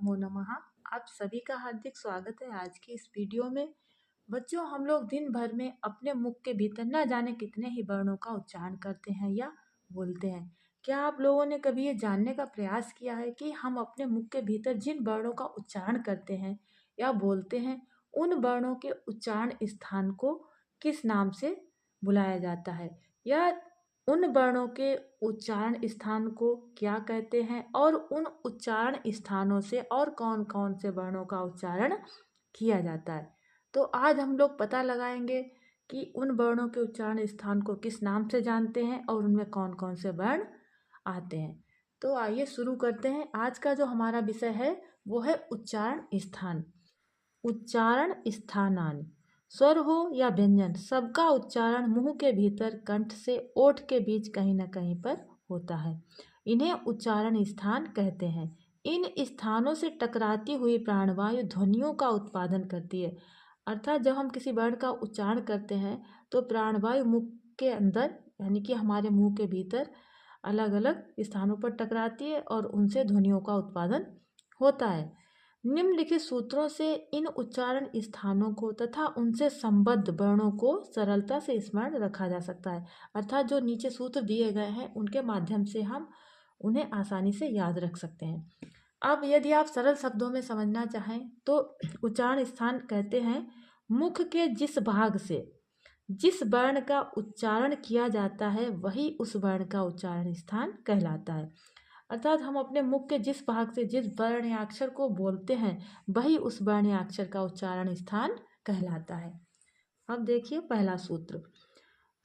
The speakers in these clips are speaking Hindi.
नमो नमः। आप सभी का हार्दिक स्वागत है आज की इस वीडियो में। बच्चों, हम लोग दिन भर में अपने मुख के भीतर न जाने कितने ही वर्णों का उच्चारण करते हैं या बोलते हैं। क्या आप लोगों ने कभी ये जानने का प्रयास किया है कि हम अपने मुख के भीतर जिन वर्णों का उच्चारण करते हैं या बोलते हैं, उन वर्णों के उच्चारण स्थान को किस नाम से बुलाया जाता है, या उन वर्णों के उच्चारण स्थान को क्या कहते हैं, और उन उच्चारण स्थानों से और कौन कौन से वर्णों का उच्चारण किया जाता है। तो आज हम लोग पता लगाएंगे कि उन वर्णों के उच्चारण स्थान को किस नाम से जानते हैं और उनमें कौन कौन से वर्ण आते हैं। तो आइए शुरू करते हैं। आज का जो हमारा विषय है वो है उच्चारण स्थान। उच्चारण स्थानानि। स्वर हो या व्यंजन, सबका उच्चारण मुंह के भीतर कंठ से ओठ के बीच कहीं न कहीं पर होता है। इन्हें उच्चारण स्थान कहते हैं। इन स्थानों से टकराती हुई प्राणवायु ध्वनियों का उत्पादन करती है। अर्थात जब हम किसी वर्ण का उच्चारण करते हैं तो प्राणवायु मुख के अंदर यानी कि हमारे मुंह के भीतर अलग अलग स्थानों पर टकराती है और उनसे ध्वनियों का उत्पादन होता है। निम्नलिखित सूत्रों से इन उच्चारण स्थानों को तथा उनसे संबद्ध वर्णों को सरलता से स्मरण रखा जा सकता है। अर्थात जो नीचे सूत्र दिए गए हैं उनके माध्यम से हम उन्हें आसानी से याद रख सकते हैं। अब यदि आप सरल शब्दों में समझना चाहें तो उच्चारण स्थान कहते हैं मुख के जिस भाग से जिस वर्ण का उच्चारण किया जाता है वही उस वर्ण का उच्चारण स्थान कहलाता है। अर्थात हम अपने मुख के जिस भाग से जिस वर्ण या अक्षर को बोलते हैं वही उस वर्ण या अक्षर का उच्चारण स्थान कहलाता है। अब देखिए पहला सूत्र।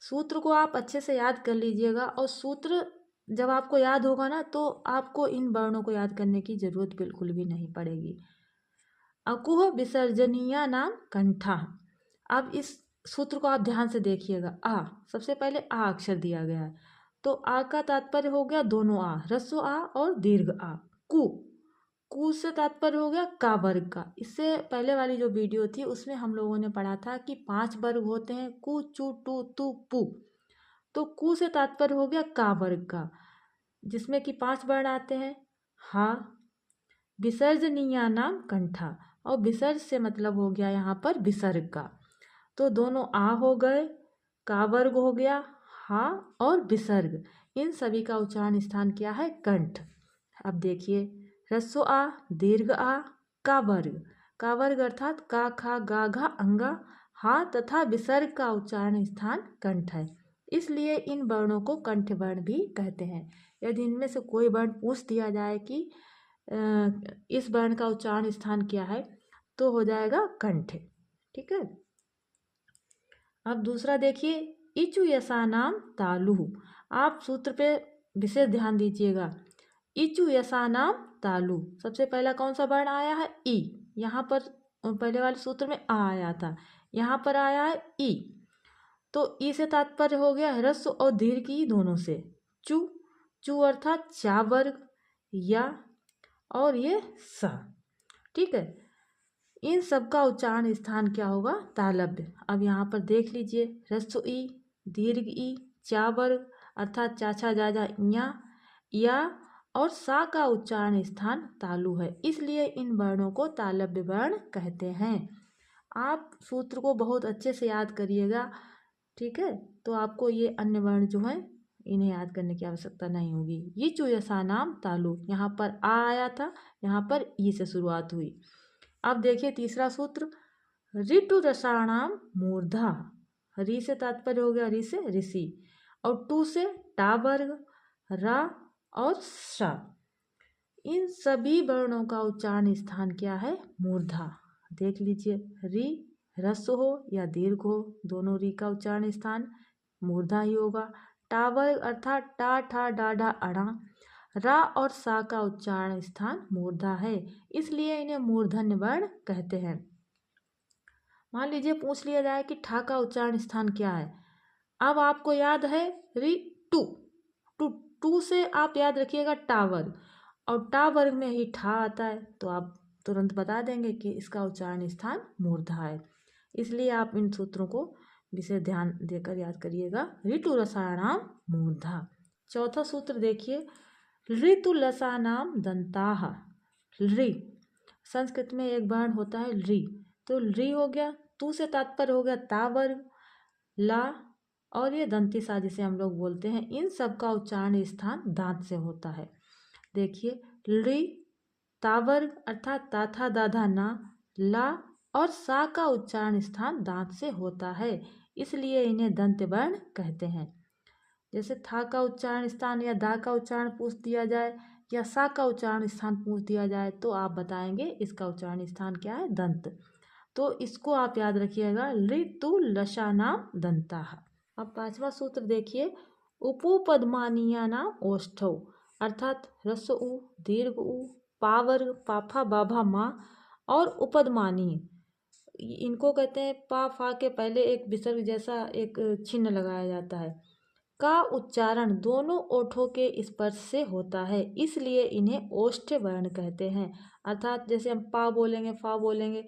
सूत्र को आप अच्छे से याद कर लीजिएगा, और सूत्र जब आपको याद होगा ना तो आपको इन वर्णों को याद करने की जरूरत बिल्कुल भी नहीं पड़ेगी। अकुह विसर्जनीय नाम कंठा। अब इस सूत्र को आप ध्यान से देखिएगा। आ, सबसे पहले आ अक्षर दिया गया है, तो आ का तात्पर्य हो गया दोनों आ, ह्रस्व आ और दीर्घ आ। कु, कु से तात्पर्य हो गया का वर्ग का। इससे पहले वाली जो वीडियो थी उसमें हम लोगों ने पढ़ा था कि 5 वर्ग होते हैं, कु चु टू तु पु। तो कु से तात्पर्य हो गया का वर्ग का, जिसमें कि 5 वर्ण आते हैं। हा, विसर्जनीय नाम कंठा, और विसर्ज से मतलब हो गया यहाँ पर विसर्ग का। तो दोनों आ हो गए, का वर्ग हो गया, हा और विसर्ग, इन सभी का उच्चारण स्थान क्या है? कंठ। अब देखिए ह्रस्व आ, दीर्घ आ, का वर्ग अर्थात का खा गा घा अंगा, हा तथा विसर्ग का उच्चारण स्थान कंठ है। इसलिए इन वर्णों को कंठ वर्ण भी कहते हैं। यदि इनमें से कोई वर्ण पूछ दिया जाए कि इस वर्ण का उच्चारण स्थान क्या है, तो हो जाएगा कंठ। ठीक है। अब दूसरा देखिए, इचु यसा नाम तालु। आप सूत्र पे विशेष ध्यान दीजिएगा। इचु यसा नाम तालु, सबसे पहला कौन सा वर्ण आया है? ई। यहाँ पर पहले वाले सूत्र में आ आया था, यहाँ पर आया है ई। तो ई से तात्पर्य हो गया ह्रस्व और दीर्घ ई दोनों से। चु, चु अर्थात चा वर्ग या, और ये सा। ठीक है। इन सब का उच्चारण स्थान क्या होगा? तालव्य। अब यहाँ पर देख लीजिए, ह्रस्व ई, दीर्घ ई, चा वर्ग अर्थात चाचा जाजा या और सा का उच्चारण स्थान तालु है। इसलिए इन वर्णों को तालव्य वर्ण कहते हैं। आप सूत्र को बहुत अच्छे से याद करिएगा। ठीक है। तो आपको ये अन्य वर्ण जो है इन्हें याद करने की आवश्यकता नहीं होगी। ये चुयसा नाम तालु, यहाँ पर आ आया था, यहाँ पर ई से शुरुआत हुई। अब देखिए तीसरा सूत्र, ऋतु रसाणाम मूर्धा। री से तात्पर्य हो गया री से ऋषि, और टू से टा वर्ग, रा और सा। इन सभी वर्णों का उच्चारण स्थान क्या है? मूर्धा। देख लीजिए, री ह्रस्व हो या दीर्घ हो, दोनों री का उच्चारण स्थान मूर्धा ही होगा। टा वर्ग अर्थात टा ठा डाढ़ा अड़ा, रा और सा का उच्चारण स्थान मूर्धा है। इसलिए इन्हें मूर्धन्य वर्ण कहते हैं। मान लीजिए पूछ लिया जाए कि ठा का उच्चारण स्थान क्या है। अब आपको याद है री टू, टू टू से आप याद रखिएगा टा वर्ग, और टा वर्ग में ही ठा आता है, तो आप तुरंत बता देंगे कि इसका उच्चारण स्थान मूर्धा है। इसलिए आप इन सूत्रों को विशेष ध्यान देकर याद करिएगा। ऋतु रसाणाम मूर्धा। चौथा सूत्र देखिए, ऋतु लसानाम दंताः। ऋ संस्कृत में एक वर्ण होता है री, तो री हो गया, तू से तात्पर्य हो गया ता वर्ग, ला और ये दंती सा जिसे हम लोग बोलते हैं, इन सब का उच्चारण स्थान दांत से होता है। देखिए री ता वर्ग अर्थात ता था दाधा ना, ला और सा का उच्चारण स्थान दांत से होता है, इसलिए इन्हें दंत वर्ण कहते हैं। जैसे था का उच्चारण स्थान या दा का उच्चारण पूछ दिया जाए या सा का उच्चारण स्थान पूछ दिया जाए तो आप बताएंगे इसका उच्चारण स्थान क्या है, दंत। तो इसको आप याद रखिएगा, ऋतु लशानाम दंताः। अब पांचवा सूत्र देखिए, उपपदमानीया नाम ओष्ठौ अर्थात ह्रस्व उ, दीर्घ उ, पावर्ग पाफा बाभा माँ और उपदमानी, इनको कहते हैं पा फा के पहले एक विसर्ग जैसा एक चिन्ह लगाया जाता है, का उच्चारण दोनों ओठों के स्पर्श से होता है, इसलिए इन्हें ओष्ठ वर्ण कहते हैं। अर्थात जैसे हम पा बोलेंगे फा बोलेंगे,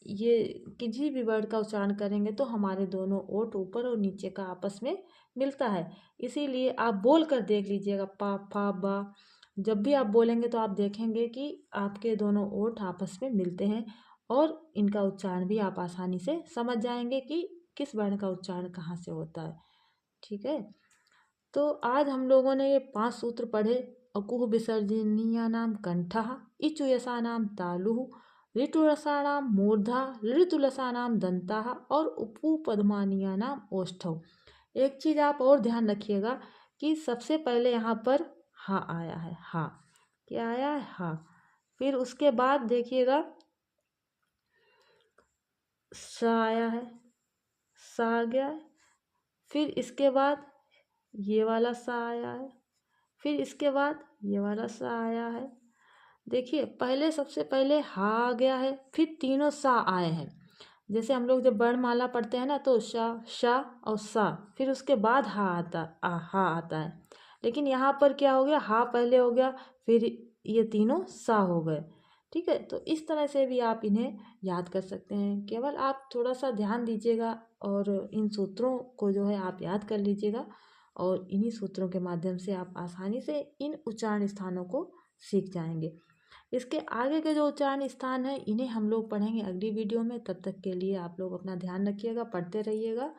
ये किसी भी वर्ड का उच्चारण करेंगे तो हमारे दोनों ओठ ऊपर और नीचे का आपस में मिलता है, इसीलिए आप बोल कर देख लीजिएगा पा फा बा, जब भी आप बोलेंगे तो आप देखेंगे कि आपके दोनों ओठ आपस में मिलते हैं और इनका उच्चारण भी आप आसानी से समझ जाएंगे कि किस वर्ण का उच्चारण कहाँ से होता है। ठीक है, तो आज हम लोगों ने ये 5 सूत्र पढ़े। अकुह विसर्जनीया नाम कंठः, इचुयसा नाम तालुः, ऋतुरसाणाम मूर्धा, ऋतुलसानाम दंताः और उपपदमानीया नाम ओष्ठौ। एक चीज आप और ध्यान रखिएगा कि सबसे पहले यहाँ पर हा आया है, हा क्या आया है, हा। फिर उसके बाद देखिएगा सा आया है, सा आ गया है, फिर इसके बाद ये वाला सा आया है, फिर इसके बाद ये वाला सा आया है। देखिए पहले सबसे पहले हा आ गया है, फिर तीनों सा आए हैं। जैसे हम लोग जब वर्णमाला पढ़ते हैं ना तो शा शा और सा, फिर उसके बाद हा आता है, लेकिन यहाँ पर क्या हो गया, हा पहले हो गया फिर ये तीनों सा हो गए। ठीक है, तो इस तरह से भी आप इन्हें याद कर सकते हैं, केवल आप थोड़ा सा ध्यान दीजिएगा और इन सूत्रों को जो है आप याद कर लीजिएगा और इन्हीं सूत्रों के माध्यम से आप आसानी से इन उच्चारण स्थानों को सीख जाएंगे। इसके आगे के जो उच्चारण स्थान है इन्हें हम लोग पढ़ेंगे अगली वीडियो में। तब तक के लिए आप लोग अपना ध्यान रखिएगा, पढ़ते रहिएगा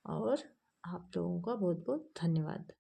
और आप लोगों का बहुत बहुत धन्यवाद।